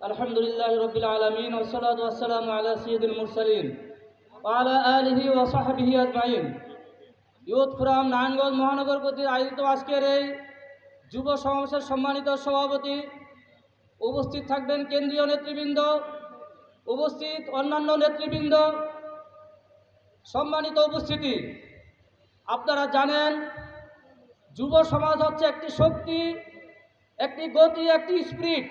আলহামদুলিল্লাহি রাব্বিল আলামিন ওয়াসসালাতু ওয়াসসালামু আলা সাইয়্যিদিল মুরসালিন ওয়া আলা আলিহি ওয়া সাহবিহি আজমাইন। ইউথ ফোরাম নারায়ণগঞ্জ মহানগর কর্তৃক আয়োজিত আজকের এই যুব সমাবেশের সম্মানিত সভাপতি, উপস্থিত থাকবেন কেন্দ্রীয় নেতৃবৃন্দ, উপস্থিত অন্যান্য নেতৃবৃন্দ, সম্মানিত উপস্থিতি। আপনারা জানেন, যুব সমাজ হচ্ছে একটি শক্তি, একটি গতি, একটি স্পিরিট,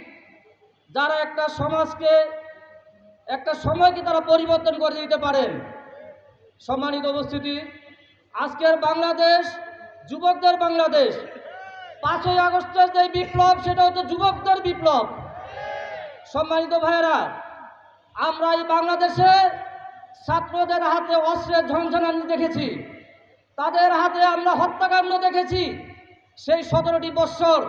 যারা একটা সমাজকে, একটা সময়কে তারা পরিবর্তন করে দিতে পারেন। সম্মানিত উপস্থিতি, আজকের বাংলাদেশ যুবকদের বাংলাদেশ। 5ই আগস্টের যে বিপ্লব, সেটা হচ্ছে যুবকদের বিপ্লব। সম্মানিত ভাইয়েরা, আমরা এই বাংলাদেশে ছাত্রদের হাতে অস্ত্রের ঝনঝনানি দেখেছি, তাদের হাতে আমরা হত্যাকাণ্ড দেখেছি। সেই 17টি বৎসর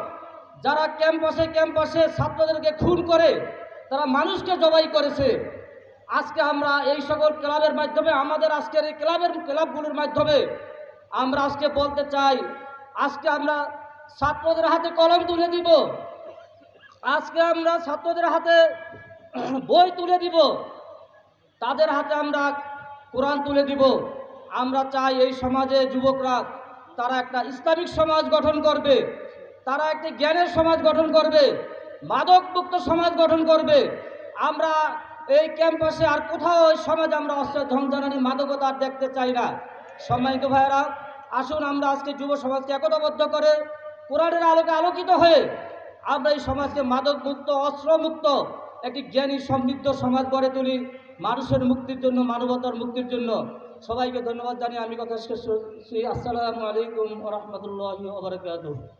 যারা ক্যাম্পাসে ছাত্রদেরকে খুন করে তারা মানুষকে জবাই করেছে, আজকে আমরা এই সকল ক্লাবের মাধ্যমে, আমাদের আজকের এই ক্লাবগুলোর মাধ্যমে আমরা আজকে বলতে চাই, আজকে আমরা ছাত্রদের হাতে কলম তুলে দিব, আজকে আমরা ছাত্রদের হাতে বই তুলে দিব, তাদের হাতে আমরা কোরআন তুলে দিব। আমরা চাই এই সমাজে যুবকরা তারা একটা ইসলামিক সমাজ গঠন করবে, তারা একটি জ্ঞানের সমাজ গঠন করবে, মাদকমুক্ত সমাজ গঠন করবে। আমরা এই ক্যাম্পাসে আর কোথাও ওই সমাজে আমরা অস্ত্রের ঝনঝনানি, মাদকতা আর দেখতে চাই না। সম্মানিত ভাইয়েরা, আসুন আমরা আজকে যুব সমাজকে একতাবদ্ধ করে কোরআনের আলোকে আলোকিত হয়ে আমরা এই সমাজকে মাদকমুক্ত, অস্ত্রমুক্ত একটি জ্ঞানী সমৃদ্ধ সমাজ গড়ে তুলি, মানুষের মুক্তির জন্য, মানবতার মুক্তির জন্য। সবাইকে ধন্যবাদ জানিয়ে আমি কথা শেষ করছি। আসসালামু আলাইকুম ওয়া রাহমাতুল্লাহি ওয়া বারাকাতুহু।